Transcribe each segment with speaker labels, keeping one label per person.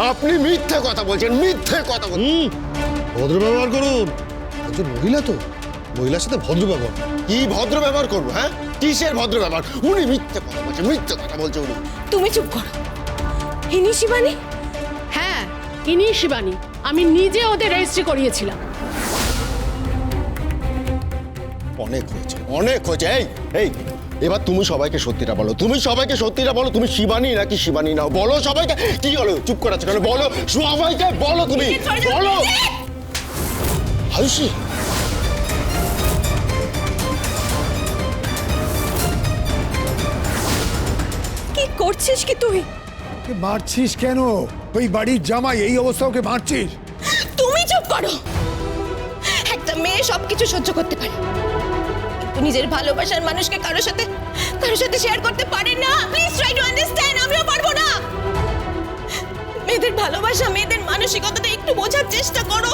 Speaker 1: আপনি মিথ্যে কথা বলছেন, মিথ্যে কথা বলছেন।
Speaker 2: ভদ্র ব্যবহার করুন। একজন মহিলা তো, মহিলার সাথে ভদ্র ব্যবহার।
Speaker 1: কি ভদ্র ব্যবহার করবো? হ্যাঁ, কিসের ভদ্র ব্যবহার? উনি মিথ্যে কথা বলছে, মিথ্যে কথা বলছে উনি।
Speaker 3: তুমি চুপ করো। ইনি শিবানী?
Speaker 4: হ্যাঁ, ইনি শিবানী। আমি নিজে ওদের রেজিস্ট্রি করিয়েছিলাম।
Speaker 1: অনেক হয়েছে, অনেক হয়েছে। এই এই এবার তুমি সবাইকে সত্যিটা বলো, তুমি সবাইকে সত্যিটা বলো। তুমি শিবানী নাকি শিবানী নাও, বলো সবাইকে। কি হলো, চুপ করে আছো কেন? বলো সবাইকে, বলো তুমি, বলো। আয়ুষী,
Speaker 3: কি করছিস কি তুই?
Speaker 5: মারছিস কেন? ওই বাড়ির জামাই, এই অবস্থা ওকে মারছিস?
Speaker 3: তুমি চুপ করো। একটা মেয়ে সবকিছু সহ্য করতে পারে, কিন্তু নিজের ভালোবাসার মানুষকে কারোর সাথে শেয়ার করতে পারে না। Please try to understand. আমিও পারবো না। মেয়েদের ভালোবাসা, মেয়েদের মানসিকতাটা একটু বোঝার চেষ্টা করো।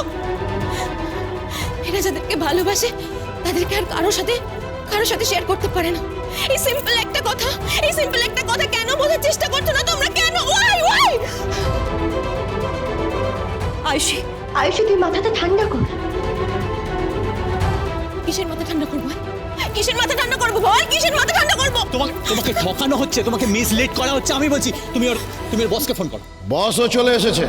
Speaker 3: এরা যাদেরকে ভালোবাসে তাদেরকে আর কারোর সাথে শেয়ার করতে পারে না। এই সিম্পল একটা কথা কেন বোঝার চেষ্টা করছো না তোমরা? কেন? ওয়াই?
Speaker 6: আয়ুষী তুই মাথাটা ঠান্ডা কর।
Speaker 3: কিসের মাথা ঠান্ডা করবো? কিসের মাথা ঠান্ডা করবো বল? কিসের মাথা ঠান্ডা করবো?
Speaker 7: তোমাকে ঠকানো হচ্ছে, তোমাকে মিসলিড করা হচ্ছে। আমি বলছি তুমি ওর বসকে ফোন করো।
Speaker 2: বসও চলে এসেছে।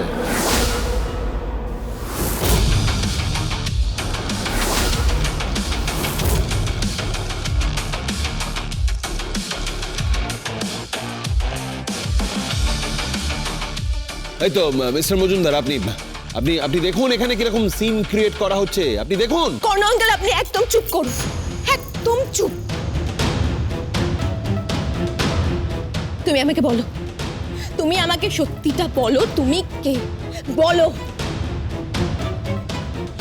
Speaker 8: এই তো মিস্টার মজুমদার, আপনি আপনি আপনি দেখুন এখানে কিরকম সিন ক্রিয়েট করা হচ্ছে, আপনি দেখুন।
Speaker 3: কর্ণ আঙ্কেল, আপনি একদম চুপ করুন, একদম চুপ। তুমি আমাকে বলো, তুমি আমাকে সত্যিটা বলো, তুমি কে? বলো।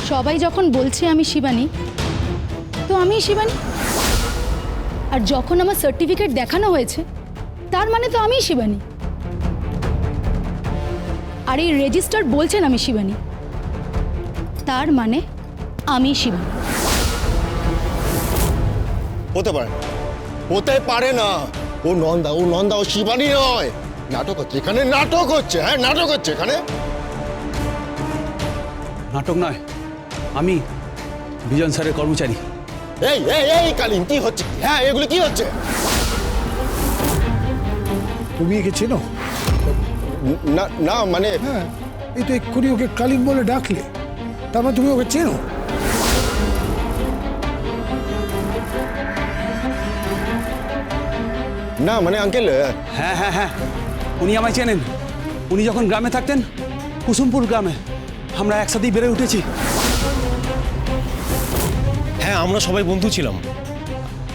Speaker 9: সবাই যখন বলছে আমি শিবানী, তো আমি শিবানী। আর যখন আমার সার্টিফিকেট দেখানো হয়েছে, তার মানে তো আমি শিবানী। আর এই রেজিস্টার বলছেন আমি শিবানী, তার মানে আমি শিবানী।
Speaker 1: হতে পারে, হতে পারে না। ও নন্দা, ও শিবানী নয়। নাটক হচ্ছে এখানে, নাটক হচ্ছে। হ্যাঁ, নাটক হচ্ছে এখানে।
Speaker 7: নাটক নয়, আমি বিজন স্যারের কর্মচারী।
Speaker 1: এই এই এই কালিম, কি হচ্ছে? হ্যাঁ, এগুলো কি হচ্ছে?
Speaker 5: তুমি একে চেনো?
Speaker 1: না না, মানে
Speaker 5: হ্যাঁ, এই তো এক্ষুনি ওকে কালিম বলে ডাকলে, তার মানে তুমি ওকে চেনো?
Speaker 1: না মানে আঙ্কেল।
Speaker 7: হ্যাঁ হ্যাঁ হ্যাঁ, উনি আমায় চেনেন। উনি যখন গ্রামে থাকতেন, কুসুমপুর গ্রামে, আমরা একসাথেই বেড়ে উঠেছি।
Speaker 10: হ্যাঁ, আমরা সবাই বন্ধু ছিলাম।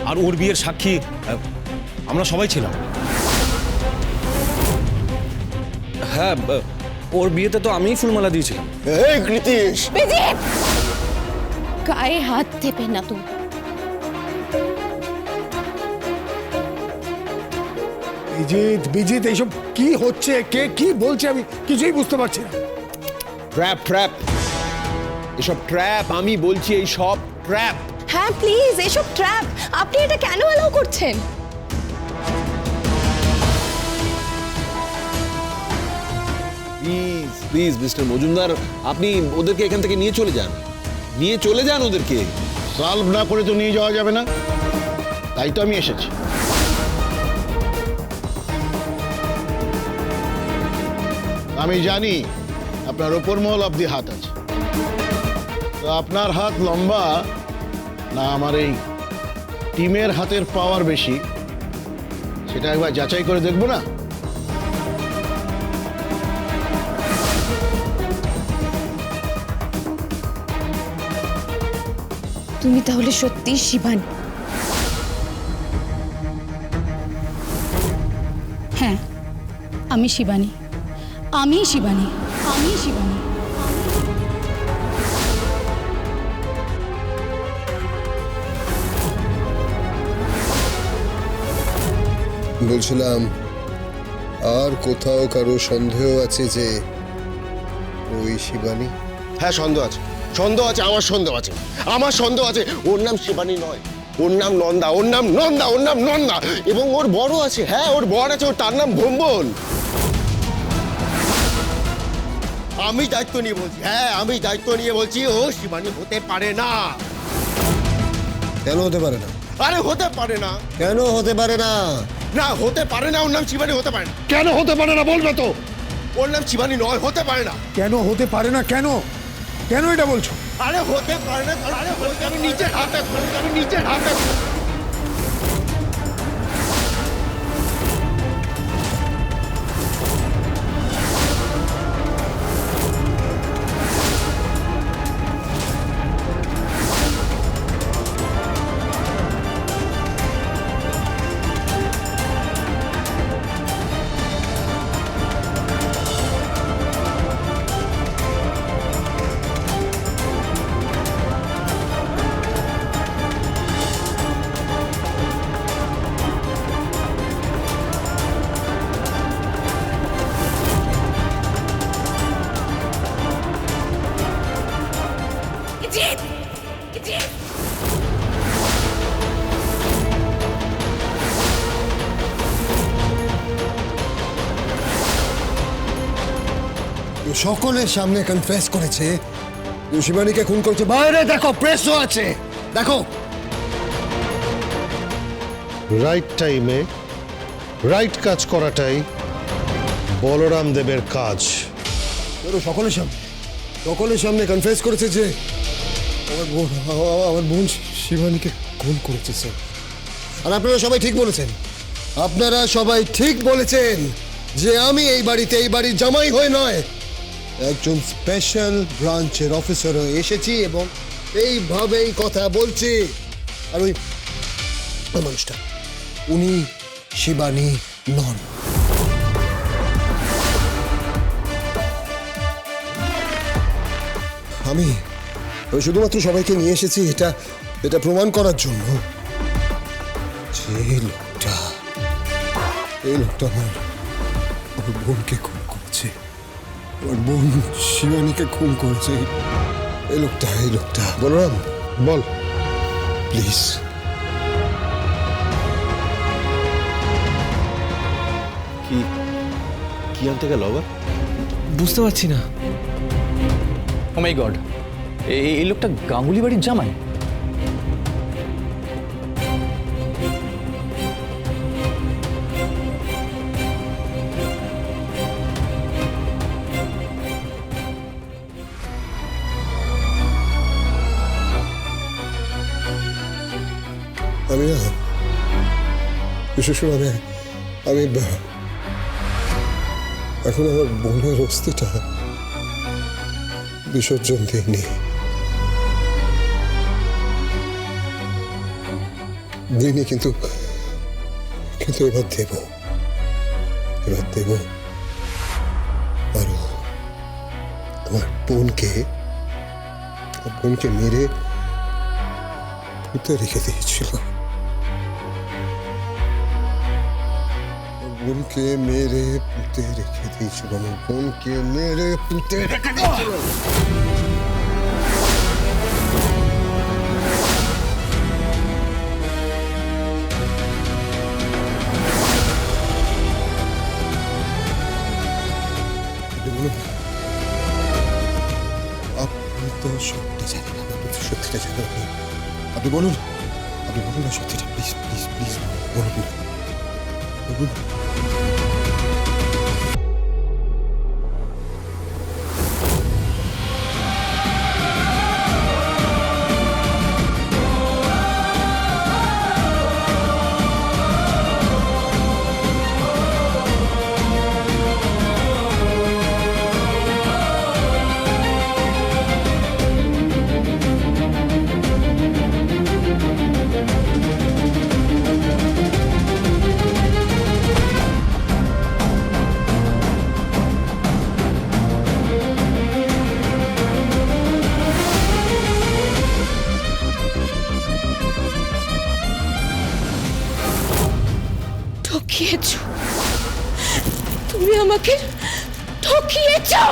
Speaker 10: আর ওর বিয়ের সাক্ষী আমরা সবাই ছিলাম। হ্যাঁ, ওর বিয়েতে তো আমিই ফুলমালা দিয়েছিলাম।
Speaker 1: এই কৃতিশ,
Speaker 3: গায়ে হাত দেবে না তুমি।
Speaker 5: বিজিত, এইসব কি হচ্ছে? কে কি বলছে? আমি কিছুই বুঝতে পারছি না।
Speaker 8: ট্র্যাপ, এসব ট্র্যাপ। আমি বলছি এই সব ট্র্যাপ।
Speaker 3: হ্যাঁ প্লিজ, এসব ট্র্যাপ। আপনি এটা কেন অ্যালাউ করছেন?
Speaker 8: প্লিজ প্লিজ মিস্টার মজুমদার, আপনি ওদেরকে এখান থেকে নিয়ে চলে যান ওদেরকে।
Speaker 2: সলভ না করে তো নিয়ে যাওয়া যাবে না, তাই তো আমি এসেছি। আমি জানি আপনার ওপর মহল অব্দি হাত আছে, তো আপনার হাত লম্বা না আমার এই টিমের হাতের পাওয়ার বেশি, সেটা একবার যাচাই করে দেখবো না?
Speaker 3: তুমি তাহলে সত্যি শিবানী?
Speaker 9: হ্যাঁ, আমি শিবানী, আমি শিবানী, আমি শিবানী।
Speaker 11: বলছিলাম, আর কোথাও কারো সন্দেহ আছে যে ওই শিবানী?
Speaker 1: হ্যাঁ, সন্দেহ আছে, সন্দেহ আছে, আমার সন্দেহ আছে। ওর নাম শিবানী নয়, ওর নাম নন্দা, ওর নাম নন্দা। এবং ওর বড় আছে। হ্যাঁ, ওর বর আছে, তার নাম ভম্বল। আমি দায়িত্ব নিয়ে বলছি, হ্যাঁ আমি দায়িত্ব নিয়ে বলছি, ও শিবানী হতে পারে না।
Speaker 11: কেন হতে পারে না?
Speaker 1: আরে হতে পারে না,
Speaker 11: কেন হতে পারে না?
Speaker 1: না হতে পারে না, ওর নাম শিবানী হতে পারে না।
Speaker 2: কেন হতে পারে না বলবে তো?
Speaker 1: ওর নাম শিবানী নয়, হতে পারে না।
Speaker 5: কেন হতে পারে না? কেন কেন এটা বলছো?
Speaker 1: আরে হতে পারে না, আরে আমি নিজের হাতে, আমি নিজের হাতে।
Speaker 3: ইডিয়েট! ইডিয়েট!
Speaker 11: সকলের সামনে কনফেস করেছে যে শিবানীকে খুন করেছে। বাইরে দেখো, প্রেসও আছে, দেখো।
Speaker 2: রাইট টাইমে রাইট কাজ করাটাই বলরাম দেবের কাজ।
Speaker 11: সকলের সামনে কনফেস করেছে যে আমার বোন শিবানীকে খুন করেছে স্যার। আর আপনারা সবাই ঠিক বলেছেন, আপনারা সবাই ঠিক বলেছেন যে আমি এই বাড়ির জামাই হয়ে নয়, একজন স্পেশাল ব্রাঞ্চের অফিসার হয়ে এসেছি এবং এইভাবেই কথা বলছি। আর ওই মানুষটা, উনি শিবানী নন। আমি শুধুমাত্র সবাইকে নিয়ে এসেছি এটা প্রমাণ করার জন্য যে এই লোকটা আমার বোনকে খুন করেছে, আমার বোন শিবানীকে খুন করেছে। এই লোকটা বলরাম,
Speaker 2: বল।
Speaker 11: প্লিজ।
Speaker 8: কি আনতে গেল আবার?
Speaker 7: বুঝতে পারছি না। ও মাই গড, এই লোকটা গাঙ্গুলি বাড়ির জামাই?
Speaker 11: আমি না, বিশেষ করে আমি এখন আমার বোনের অস্থিটা বিসর্জন দিইনি। কিন্তু এবার দেব। আরো আমার বোনকে মেরে পুঁতে রেখে দিয়েছিল। বোনকে মেরে পুঁতে রেখে দিয়েছিল। আপনি তো সত্যি জানেন, সত্যিটা জানেন। আপনি বলুন না সত্যিটা, প্লিজ বলুন।
Speaker 3: ঠকিয়েছো, তুমি আমাকে ঠকিয়েছো।